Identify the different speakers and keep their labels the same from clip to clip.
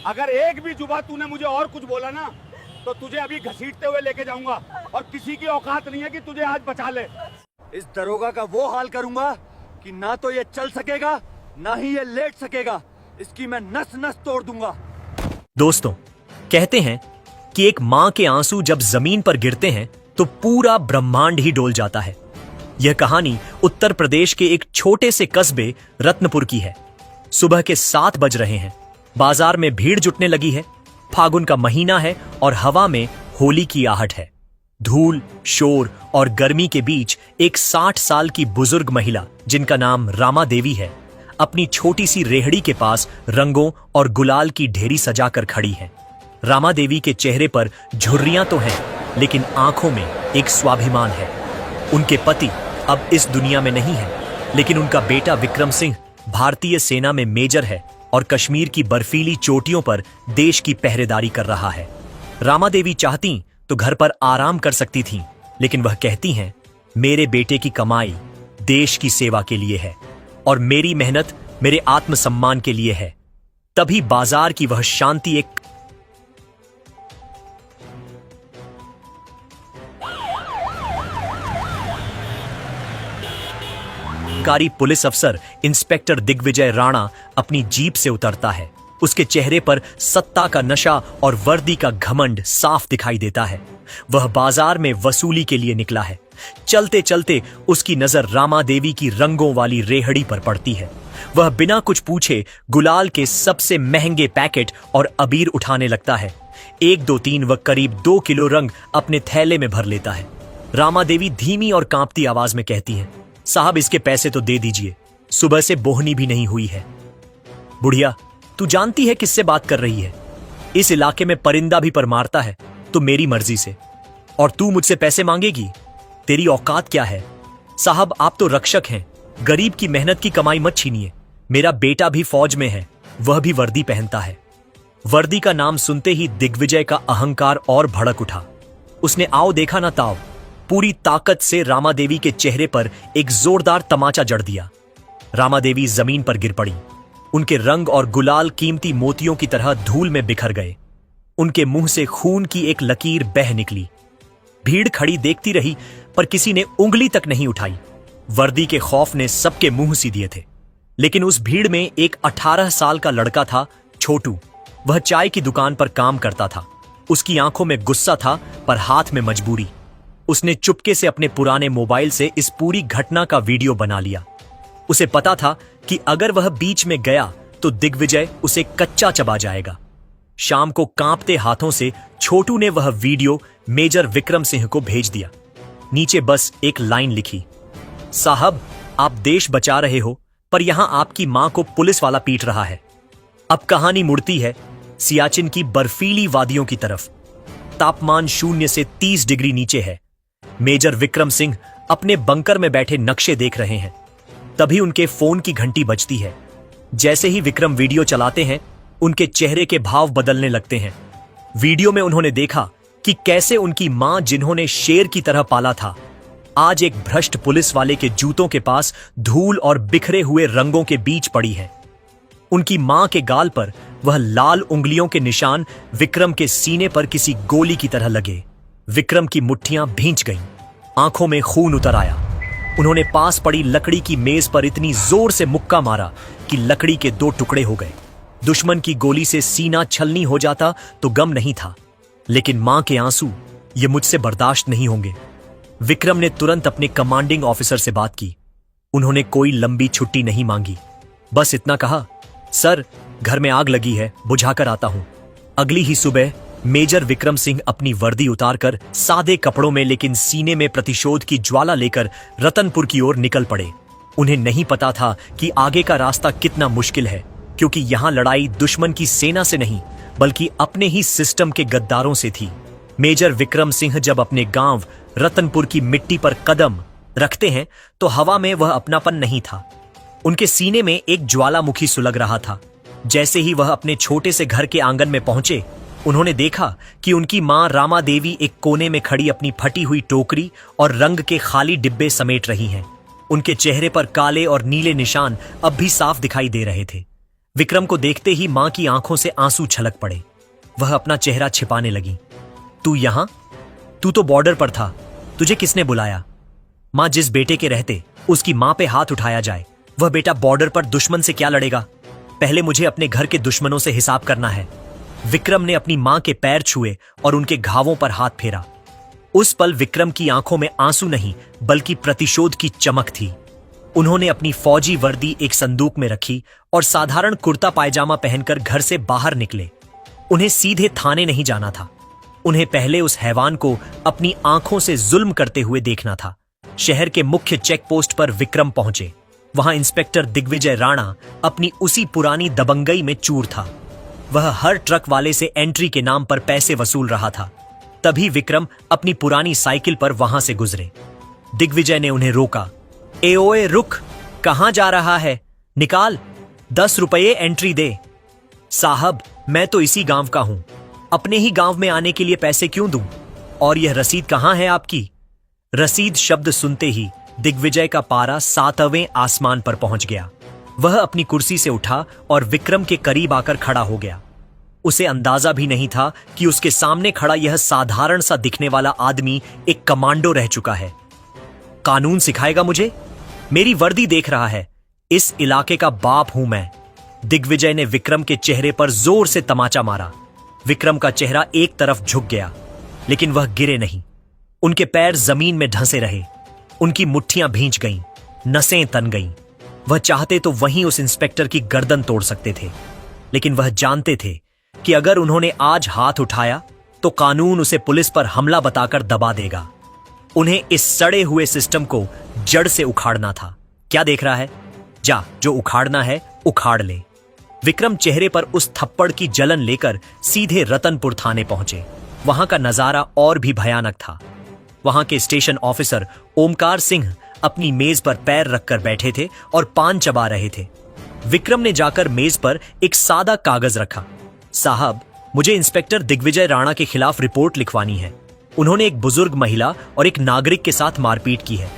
Speaker 1: अगर एक भी जुबान तूने मुझे और कुछ बोला ना तो तुझे अभी घसीटते हुए लेके जाऊंगा और किसी की औकात नहीं है कि तुझे आज बचा ले।
Speaker 2: इस दरोगा का वो हाल करूंगा कि ना तो ये चल सकेगा ना ही ये लेट सकेगा। इसकी मैं नस नस तोड़ दूंगा।
Speaker 3: दोस्तों, कहते हैं कि एक मां के आंसू जब जमीन पर गिरते हैं तो पूरा ब्रह्मांड ही डोल जाता है। यह कहानी उत्तर प्रदेश के एक छोटे से कस्बे रत्नपुर की है। सुबह के 7 बज रहे हैं। बाजार में भीड़ जुटने लगी है। फागुन का महीना है और हवा में होली की आहट है। धूल, शोर और गर्मी के बीच एक 60 साल की बुजुर्ग महिला जिनका नाम रामा देवी है, अपनी छोटी सी रेहड़ी के पास रंगों और गुलाल की ढेरी सजाकर खड़ी है। रामा देवी के चेहरे पर झुर्रियां तो हैं, लेकिन आंखों में एक स्वाभिमान है। उनके पति अब इस दुनिया में नहीं है, लेकिन उनका बेटा विक्रम सिंह भारतीय सेना में मेजर है और कश्मीर की बर्फीली चोटियों पर देश की पहरेदारी कर रहा है। रामा देवी चाहती तो घर पर आराम कर सकती थीं, लेकिन वह कहती हैं, मेरे बेटे की कमाई देश की सेवा के लिए है और मेरी मेहनत मेरे आत्मसम्मान के लिए है। तभी बाजार की वह शांति एक कारी पुलिस अफसर इंस्पेक्टर दिग्विजय राणा अपनी जीप से उतरता है। उसके चेहरे पर सत्ता का नशा और वर्दी का घमंड साफ दिखाई देता है। वह बाजार में वसूली के लिए निकला है। चलते चलते उसकी नजर रामा देवी की रंगों वाली रेहड़ी पर पड़ती है। वह बिना कुछ पूछे गुलाल के सबसे महंगे पैकेट और अबीर उठाने लगता है। 1, 2, 3 वह करीब 2 किलो रंग अपने थैले में भर लेता है। रामा देवी धीमी और कांपती आवाज में कहती है, साहब इसके पैसे तो दे दीजिए, सुबह से बोहनी भी नहीं हुई है। बुढ़िया, तू जानती है किससे बात कर रही है? इस इलाके में परिंदा भी पर मारता है तो मेरी मर्जी से, और तू मुझसे पैसे मांगेगी? तेरी औकात क्या है? साहब आप तो रक्षक हैं, गरीब की मेहनत की कमाई मत छीनिए। मेरा बेटा भी फौज में है, वह भी वर्दी पहनता है। वर्दी का नाम सुनते ही दिग्विजय का अहंकार और भड़क उठा। उसने आओ देखा ना ताव, पूरी ताकत से रामा देवी के चेहरे पर एक जोरदार तमाचा जड़ दिया। रामा देवी जमीन पर गिर पड़ी। उनके रंग और गुलाल कीमती मोतियों की तरह धूल में बिखर गए। उनके मुंह से खून की एक लकीर बह निकली। भीड़ खड़ी देखती रही, पर किसी ने उंगली तक नहीं उठाई। वर्दी के खौफ ने सबके मुंह सी दिए थे। लेकिन उस भीड़ में एक 18 साल का लड़का था, छोटू। वह चाय की दुकान पर काम करता था। उसकी आंखों में गुस्सा था, पर हाथ में मजबूरी। उसने चुपके से अपने पुराने मोबाइल से इस पूरी घटना का वीडियो बना लिया। उसे पता था कि अगर वह बीच में गया तो दिग्विजय उसे कच्चा चबा जाएगा। शाम को कांपते हाथों से छोटू ने वह वीडियो मेजर विक्रम सिंह को भेज दिया। नीचे बस एक लाइन लिखी, साहब आप देश बचा रहे हो, पर यहां आपकी मां को पुलिस वाला पीट रहा है। अब कहानी मुड़ती है सियाचिन की बर्फीली वादियों की तरफ। तापमान 0 से 30 डिग्री नीचे है। मेजर विक्रम सिंह अपने बंकर में बैठे नक्शे देख रहे हैं। तभी उनके फोन की घंटी बजती है। जैसे ही विक्रम वीडियो चलाते हैं, उनके चेहरे के भाव बदलने लगते हैं। वीडियो में उन्होंने देखा कि कैसे उनकी मां, जिन्होंने शेर की तरह पाला था, आज एक भ्रष्ट पुलिस वाले के जूतों के पास धूल और बिखरे हुए रंगों के बीच पड़ी है। उनकी मां के गाल पर वह लाल उंगलियों के निशान विक्रम के सीने पर किसी गोली की तरह लगे। विक्रम की मुट्ठियां भींच गईं, आंखों में खून उतर आया। उन्होंने पास पड़ी लकड़ी की मेज पर इतनी जोर से मुक्का मारा कि लकड़ी के 2 टुकड़े हो गए। दुश्मन की गोली से सीना छलनी हो जाता तो गम नहीं था, लेकिन मां के आंसू ये मुझसे बर्दाश्त नहीं होंगे। विक्रम ने तुरंत अपने कमांडिंग ऑफिसर से बात की। उन्होंने कोई लंबी छुट्टी नहीं मांगी, बस इतना कहा, सर घर में आग लगी है, बुझाकर आता हूं। अगली ही सुबह मेजर विक्रम सिंह अपनी वर्दी उतारकर सादे कपड़ों में लेकिन सीने में प्रतिशोध की ज्वाला लेकर रतनपुर की ओर निकल पड़े। उन्हें नहीं पता था कि आगे का रास्ता कितना मुश्किल है, क्योंकि यहां लड़ाई दुश्मन की सेना से नहीं बल्कि अपने ही सिस्टम के गद्दारों से थी। मेजर विक्रम सिंह जब अपने गांव रतनपुर की मिट्टी पर कदम रखते हैं तो हवा में वह अपनापन नहीं था। उनके सीने में एक ज्वालामुखी सुलग रहा था। जैसे ही वह अपने छोटे से घर के आंगन में पहुंचे, उन्होंने देखा कि उनकी मां रामा देवी एक कोने में खड़ी अपनी फटी हुई टोकरी और रंग के खाली डिब्बे समेट रही हैं। उनके चेहरे पर काले और नीले निशान अब भी साफ दिखाई दे रहे थे। विक्रम को देखते ही मां की आंखों से आंसू छलक पड़े। वह अपना चेहरा छिपाने लगी। तू यहां? तू तो बॉर्डर पर था, तुझे किसने बुलाया? मां, जिस बेटे के रहते उसकी मां पे हाथ उठाया जाए, वह बेटा बॉर्डर पर दुश्मन से क्या लड़ेगा? पहले मुझे अपने घर के दुश्मनों से हिसाब करना है। विक्रम ने अपनी मां के पैर छुए और उनके घावों पर हाथ फेरा। उस पल विक्रम की आंखों में आंसू नहीं बल्कि प्रतिशोध की चमक थी। उन्होंने अपनी फौजी वर्दी एक संदूक में रखी और साधारण कुर्ता पायजामा पहनकर घर से बाहर निकले। उन्हें सीधे थाने नहीं जाना था। उन्हें पहले उस हैवान को अपनी आंखों से जुल्म करते हुए देखना था। शहर के मुख्य चेक पोस्ट पर विक्रम पहुंचे। वहां इंस्पेक्टर दिग्विजय राणा अपनी उसी पुरानी दबंगई में चूर था। वह हर ट्रक वाले से एंट्री के नाम पर पैसे वसूल रहा था। तभी विक्रम अपनी पुरानी साइकिल पर वहां से गुजरे। दिग्विजय ने उन्हें रोका। ए ओए रुक, कहां जा रहा है? निकाल, 10 रुपये एंट्री दे। साहब, मैं तो इसी गांव का हूं, अपने ही गांव में आने के लिए पैसे क्यों दूं? और यह रसीद कहां है आपकी? रसीद शब्द सुनते ही दिग्विजय का पारा 7वें आसमान पर पहुंच गया। वह अपनी कुर्सी से उठा और विक्रम के करीब आकर खड़ा हो गया। उसे अंदाजा भी नहीं था कि उसके सामने खड़ा यह साधारण सा दिखने वाला आदमी एक कमांडो रह चुका है। कानून सिखाएगा मुझे? मेरी वर्दी देख रहा है, इस इलाके का बाप हूं मैं। दिग्विजय ने विक्रम के चेहरे पर जोर से तमाचा मारा। विक्रम का चेहरा एक तरफ झुक गया, लेकिन वह गिरे नहीं। उनके पैर जमीन में ढंसे रहे। उनकी मुट्ठियां भींच गईं, नसें तन गईं। वह चाहते तो वहीं उस इंस्पेक्टर की गर्दन तोड़ सकते थे, लेकिन वह जानते थे कि अगर उन्होंने आज हाथ उठाया तो कानून उसे पुलिस पर हमला बताकर दबा देगा। उन्हें इस सड़े हुए सिस्टम को जड़ से उखाड़ना था। क्या देख रहा है? जा, जो उखाड़ना है उखाड़ ले। विक्रम चेहरे पर उस थप्पड़ की जलन लेकर सीधे रतनपुर थाने पहुंचे। वहां का नजारा और भी भयानक था। वहां के स्टेशन ऑफिसर ओमकार सिंह अपनी मेज पर पैर रखकर बैठे थे और पान चबा रहे थे। विक्रम ने जाकर मेज पर एक सादा कागज रखा। साहब, मुझे इंस्पेक्टर दिग्विजय राणा के खिलाफ रिपोर्ट लिखवानी है। उन्होंने एक बुजुर्ग महिला और एक नागरिक के साथ मारपीट की है।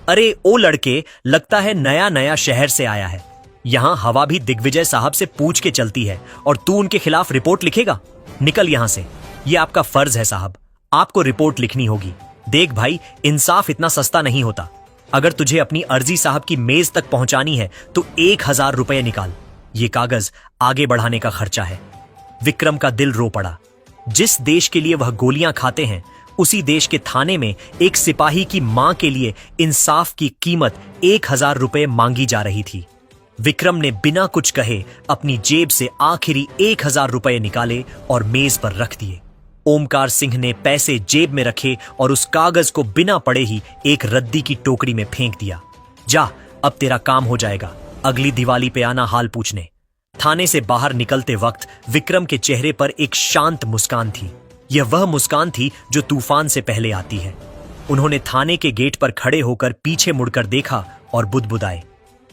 Speaker 3: अरे ओ लड़के, लगता है नया नया शहर से आया है। यहां हवा भी दिग्विजय साहब से पूछ के चलती है और तू उनके खिलाफ रिपोर्ट लिखेगा? निकल यहां से। यह आपका फर्ज है साहब, आपको रिपोर्ट लिखनी होगी। देख भाई, इंसाफ इतना सस्ता नहीं होता। अगर तुझे अपनी अर्जी साहब की मेज तक पहुंचानी है तो 1000 रुपये निकाल। ये कागज आगे बढ़ाने का खर्चा है। विक्रम का दिल रो पड़ा। जिस देश के लिए वह गोलियां खाते हैं, उसी देश के थाने में एक सिपाही की मां के लिए इंसाफ की कीमत 1000 रुपये मांगी जा रही थी। विक्रम ने बिना कुछ कहे अपनी जेब से आखिरी 1000 रुपये निकाले और मेज पर रख दिए। ओमकार सिंह ने पैसे जेब में रखे और उस कागज को बिना पढ़े ही एक रद्दी की टोकरी में फेंक दिया। जा, अब तेरा काम हो जाएगा। अगली दिवाली पे आना हाल पूछने। थाने से बाहर निकलते वक्त विक्रम के चेहरे पर एक शांत मुस्कान थी। यह वह मुस्कान थी जो तूफान से पहले आती है। उन्होंने थाने के गेट पर खड़े होकर पीछे मुड़कर देखा और बुदबुदाए।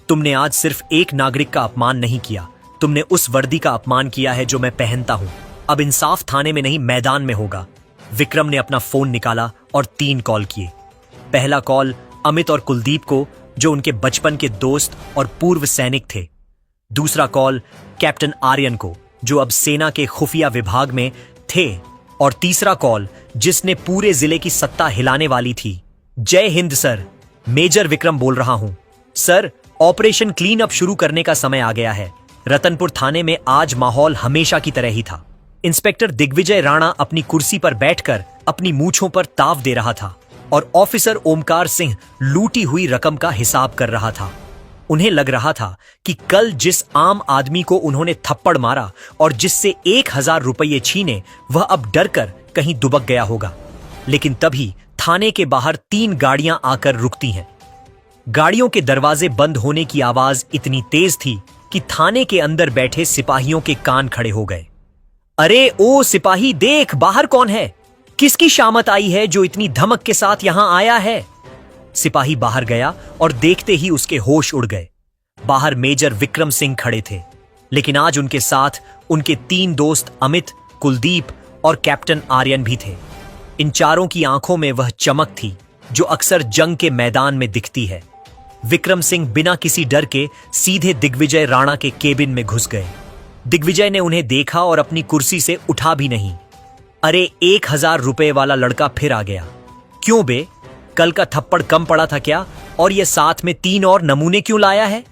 Speaker 3: तुमने आज सिर्फ एक नागरिक का अपमान नहीं किया, तुमने उस वर्दी का अपमान किया है जो मैं पहनता हूं। अब इंसाफ थाने में नहीं, मैदान में होगा। विक्रम ने अपना फोन निकाला और 3 कॉल किए। पहला कॉल अमित और कुलदीप को, जो उनके बचपन के दोस्त और पूर्व सैनिक थे। दूसरा कॉल कैप्टन आर्यन को, जो अब सेना के खुफिया विभाग में थे। और तीसरा कॉल जिसने पूरे जिले की सत्ता हिलाने वाली थी। जय हिंद सर, मेजर विक्रम बोल रहा हूं। सर, ऑपरेशन क्लीन अप शुरू करने का समय आ गया है। रतनपुर थाने में आज माहौल हमेशा की तरह ही था। इंस्पेक्टर दिग्विजय राणा अपनी कुर्सी पर बैठकर अपनी मूंछों पर ताव दे रहा था और ऑफिसर ओमकार सिंह लूटी हुई रकम का हिसाब कर रहा था। उन्हें लग रहा था कि कल जिस आम आदमी को उन्होंने थप्पड़ मारा और जिससे 1000 रुपये छीने, वह अब डरकर कहीं दुबक गया होगा। लेकिन तभी थाने के बाहर 3 गाड़ियां आकर रुकती हैं। गाड़ियों के दरवाजे बंद होने की आवाज इतनी तेज थी कि थाने के अंदर बैठे सिपाहियों के कान खड़े हो गए। अरे ओ सिपाही, देख बाहर कौन है? किसकी शामत आई है जो इतनी धमक के साथ यहां आया है? सिपाही बाहर गया और देखते ही उसके होश उड़ गए। बाहर मेजर विक्रम सिंह खड़े थे, लेकिन आज उनके साथ उनके 3 दोस्त अमित, कुलदीप और कैप्टन आर्यन भी थे। इन चारों की आंखों में वह चमक थी जो अक्सर जंग के मैदान में दिखती है। विक्रम सिंह बिना किसी डर के सीधे दिग्विजय राणा के केबिन में घुस गए। दिग्विजय ने उन्हें देखा और अपनी कुर्सी से उठा भी नहीं। अरे 1000 रुपए वाला लड़का फिर आ गया। क्यों बे, कल का थप्पड़ कम पड़ा था क्या? और ये साथ में 3 और नमूने क्यों लाया है?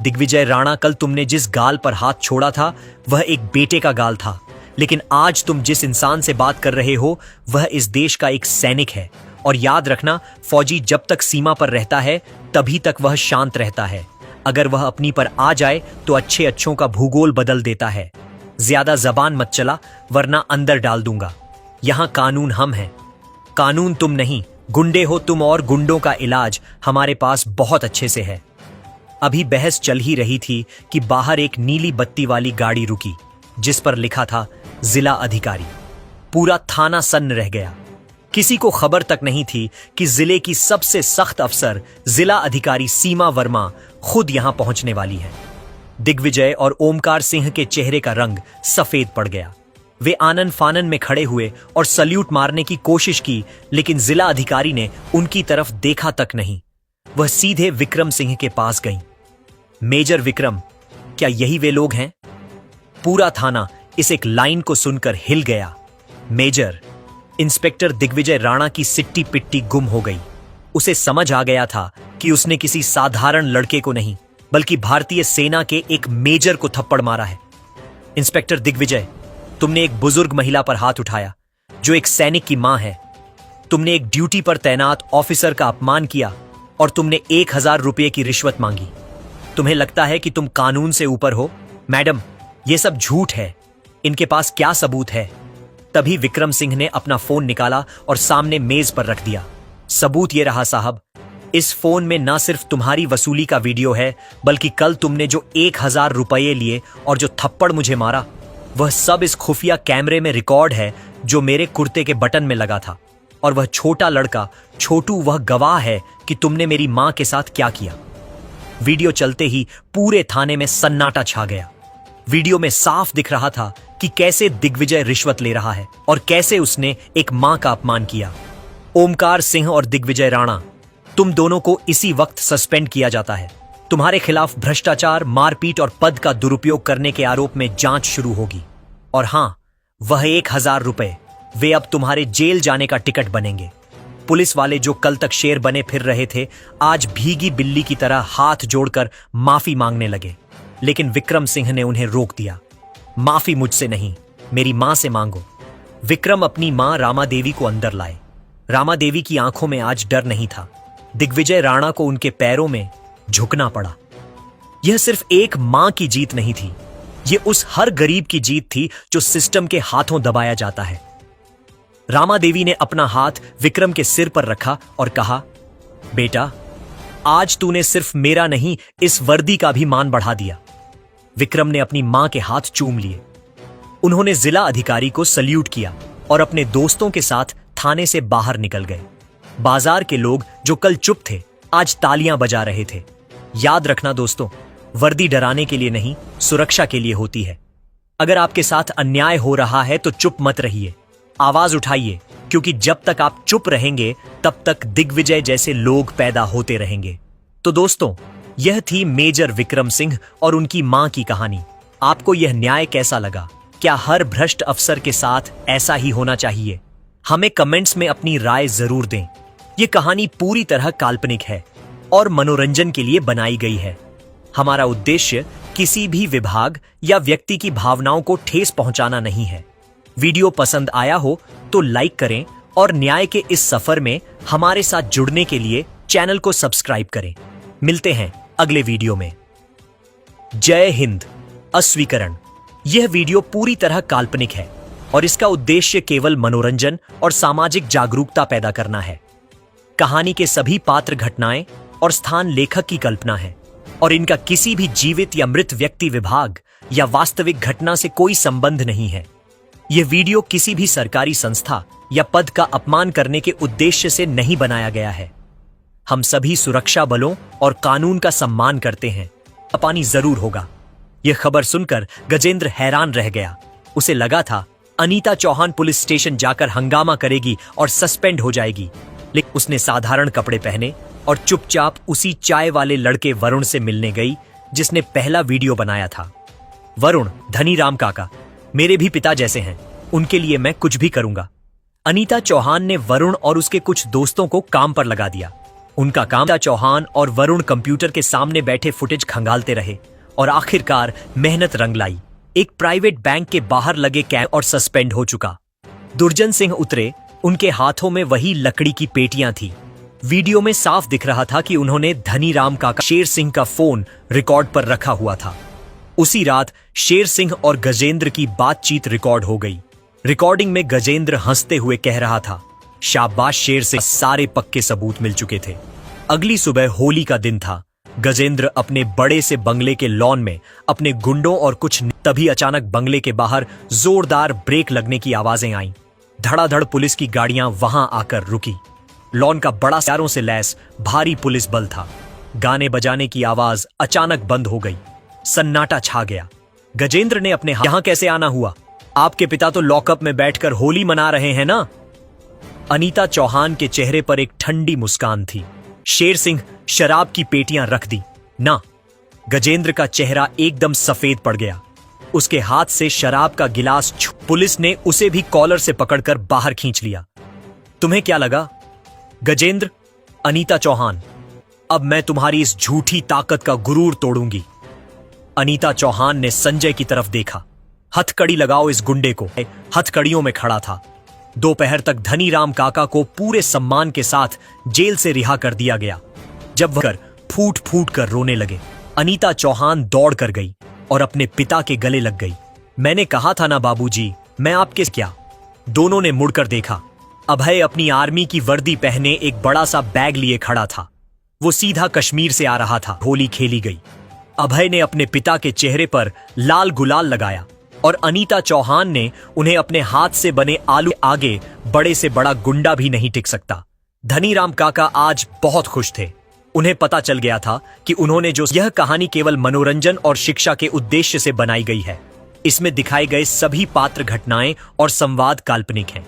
Speaker 3: दिग्विजय राणा, कल तुमने जिस गाल पर हाथ छोड़ा था वह एक बेटे का गाल था, लेकिन आज तुम जिस इंसान से बात कर रहे हो वह इस देश का एक सैनिक है। और याद रखना, फौजी जब तक सीमा पर रहता है तभी तक वह शांत रहता है। अगर वह अपनी पर आ जाए तो अच्छे अच्छों का भूगोल बदल देता है। ज्यादा जबान मत चला वरना अंदर डाल दूंगा। यहां कानून हम हैं, कानून तुम नहीं। गुंडे हो तुम और गुंडों का इलाज हमारे पास बहुत अच्छे से है। अभी बहस चल ही रही थी कि बाहर एक नीली बत्ती वाली गाड़ी रुकी जिस पर लिखा था जिला अधिकारी। पूरा थाना सन्न रह गया। किसी को खबर तक नहीं थी कि जिले की सबसे सख्त अफसर जिला अधिकारी सीमा वर्मा खुद यहां पहुंचने वाली है। दिग्विजय और ओमकार सिंह के चेहरे का रंग सफेद पड़ गया। वे आनन फानन में खड़े हुए और सल्यूट मारने की कोशिश की, लेकिन जिला अधिकारी ने उनकी तरफ देखा तक नहीं। वह सीधे विक्रम सिंह के पास गई। मेजर विक्रम, क्या यही वे लोग हैं? पूरा थाना इस एक लाइन को सुनकर हिल गया। मेजर, इंस्पेक्टर दिग्विजय राणा की सिट्टी पिट्टी गुम हो गई। उसे समझ आ गया था कि उसने किसी साधारण लड़के को नहीं बल्कि भारतीय सेना के एक मेजर को थप्पड़ मारा है। इंस्पेक्टर दिग्विजय, तुमने एक बुजुर्ग महिला पर हाथ उठाया जो एक सैनिक की मां है। तुमने एक ड्यूटी पर तैनात ऑफिसर का अपमान किया और तुमने 1000 रुपये की रिश्वत मांगी। तुम्हें लगता है कि तुम कानून से ऊपर हो? मैडम, यह सब झूठ है। इनके पास क्या सबूत है? तभी विक्रम सिंह ने अपना फोन निकाला और सामने मेज पर रख दिया। सबूत ये रहा साहब। इस फोन में ना सिर्फ तुम्हारी वसूली का वीडियो है बल्कि कल तुमने जो 1000 रुपये लिए और जो थप्पड़ मुझे मारा वह सब इस खुफिया कैमरे में रिकॉर्ड है जो मेरे कुर्ते के बटन में लगा था। और वह छोटा लड़का छोटू वह गवाह है कि तुमने मेरी मां के साथ क्या किया। वीडियो चलते ही पूरे थाने में सन्नाटा छा गया। वीडियो में साफ दिख रहा था कि कैसे दिग्विजय रिश्वत ले रहा है और कैसे उसने एक मां का अपमान किया। ओमकार सिंह और दिग्विजय राणा, तुम दोनों को इसी वक्त सस्पेंड किया जाता है। तुम्हारे खिलाफ भ्रष्टाचार, मारपीट और पद का दुरुपयोग करने के आरोप में जांच शुरू होगी। और हां, वह 1000 रुपए वे अब तुम्हारे जेल जाने का टिकट बनेंगे। पुलिस वाले जो कल तक शेर बने फिर रहे थे आज भीगी बिल्ली की तरह हाथ जोड़कर माफी मांगने लगे, लेकिन विक्रम सिंह ने उन्हें रोक दिया। माफी मुझसे नहीं, मेरी मां से मांगो। विक्रम अपनी मां रामा देवी को अंदर लाए। रामा देवी की आंखों में आज डर नहीं था। दिग्विजय राणा को उनके पैरों में झुकना पड़ा। यह सिर्फ एक मां की जीत नहीं थी, यह उस हर गरीब की जीत थी जो सिस्टम के हाथों दबाया जाता है। रामा देवी ने अपना हाथ विक्रम के सिर पर रखा और कहा, बेटा, आज तूने सिर्फ मेरा नहीं इस वर्दी का भी मान बढ़ा दिया। विक्रम ने अपनी मां के हाथ चूम लिए। उन्होंने जिला अधिकारी को सल्यूट किया और अपने दोस्तों के साथ थाने से बाहर निकल गए। बाजार के लोग जो कल चुप थे आज तालियां बजा रहे थे। याद रखना दोस्तों, वर्दी डराने के लिए नहीं, सुरक्षा के लिए होती है। अगर आपके साथ अन्याय हो रहा है तो चुप मत रहिए, आवाज उठाइए, क्योंकि जब तक आप चुप रहेंगे तब तक दिग्विजय जैसे लोग पैदा होते रहेंगे। तो दोस्तों, यह थी मेजर विक्रम सिंह और उनकी मां की कहानी। आपको यह न्याय कैसा लगा? क्या हर भ्रष्ट अफसर के साथ ऐसा ही होना चाहिए? हमें कमेंट्स में अपनी राय जरूर दें। यह कहानी पूरी तरह काल्पनिक है और मनोरंजन के लिए बनाई गई है। हमारा उद्देश्य किसी भी विभाग या व्यक्ति की भावनाओं को ठेस पहुंचाना नहीं है। वीडियो पसंद आया हो तो लाइक करें और न्याय के इस सफर में हमारे साथ जुड़ने के लिए चैनल को सब्सक्राइब करें। मिलते हैं अगले वीडियो में। जय हिंद। अस्वीकरण। यह वीडियो पूरी तरह काल्पनिक है और इसका उद्देश्य केवल मनोरंजन और सामाजिक जागरूकता पैदा करना है। कहानी के सभी पात्र, घटनाएं और स्थान लेखक की कल्पना है और इनका किसी भी जीवित या मृत व्यक्ति, विभाग या वास्तविक घटना से कोई संबंध नहीं है। यह वीडियो किसी भी सरकारी संस्था या पद का अपमान करने के उद्देश्य से नहीं बनाया गया है। हम सभी सुरक्षा बलों और कानून का सम्मान करते हैं। पानी जरूर होगा। यह खबर सुनकर गजेंद्र हैरान रह गया। उसे लगा था अनीता चौहान पुलिस स्टेशन जाकर हंगामा करेगी और सस्पेंड हो जाएगी, लेकिन उसने साधारण कपड़े पहने और चुपचाप उसी चाय वाले लड़के वरुण से मिलने गई जिसने पहला वीडियो बनाया था। वरुण, धनीराम काका मेरे भी पिता जैसे हैं, उनके लिए मैं कुछ भी करूंगा। अनीता चौहान ने वरुण और उसके कुछ दोस्तों को काम पर लगा दिया। उनका काम, अनीता चौहान और वरुण कंप्यूटर के सामने बैठे फुटेज खंगालते रहे और आखिरकार मेहनत रंग लाई। एक प्राइवेट बैंक के बाहर लगे कैमरा और सस्पेंड हो चुका। दुर्जन सिंह उतरे, उनके हाथों में वही लकड़ी की पेटियां थी। वीडियो में साफ दिख रहा था कि उन्होंने धनीराम काका शेर सिंह का फोन रिकॉर्ड पर रखा हुआ था। उसी रात शेर सिंह और गजेंद्र की बातचीत रिकॉर्ड हो गई। रिकॉर्डिंग में गजेंद्र हंसते हुए कह रहा था, शाबाश शेर सिंह, सारे पक्के सबूत मिल चुके थे। अगली सुबह होली का दिन था। गजेंद्र अपने बड़े से बंगले के लॉन में अपने गुंडों और कुछ, तभी अचानक बंगले के बाहर जोरदार ब्रेक लगने की आवाजें आईं। धड़ाधड़ पुलिस की गाड़ियां वहां आकर रुकी। लॉन का बड़ा हथियारों से लैस भारी पुलिस बल था। गाने बजाने की आवाज अचानक बंद हो गई। सन्नाटा छा गया। गजेंद्र ने अपने यहां कैसे आना हुआ? आपके पिता तो लॉकअप में बैठकर होली मना रहे हैं ना? अनीता चौहान के चेहरे पर एक ठंडी मुस्कान थी। शेर सिंह, शराब की पेटियां रख दी ना? गजेंद्र का चेहरा एकदम सफेद पड़ गया। उसके हाथ से शराब का गिलास पुलिस ने उसे भी कॉलर से पकड़कर बाहर खींच लिया। तुम्हें क्या लगा? गजेंद्र, अनीता चौहान, अब मैं तुम्हारी इस झूठी ताकत का गुरूर तोड़ूंगी। अनीता चौहान ने संजय की तरफ देखा। हथकड़ी लगाओ इस गुंडे को। हथकड़ियों में खड़ा था। दोपहर तक धनीराम काका को पूरे सम्मान के साथ जेल से रिहा कर दिया गया। जब वह फूट फूट कर रोने लगे, अनीता चौहान दौड़ कर गई और अपने पिता के गले लग गई। मैंने कहा था ना बाबूजी, मैं आपके क्या? दोनों ने मुड़कर देखा। अभय अपनी आर्मी की वर्दी पहने एक बड़ा सा बैग लिए खड़ा था। वो सीधा कश्मीर से आ रहा था। होली खेली गई। अभय ने अपने पिता के चेहरे पर लाल गुलाल लगाया और अनीता चौहान ने उन्हें अपने हाथ से बने आलू आगे बड़े से बड़ा गुंडा भी नहीं टिक सकता। धनीराम काका आज बहुत खुश थे। उन्हें पता चल गया था कि उन्होंने जो यह कहानी केवल मनोरंजन और शिक्षा के उद्देश्य से बनाई गई है। इसमें दिखाए गए सभी पात्र, घटनाएं और संवाद काल्पनिक हैं।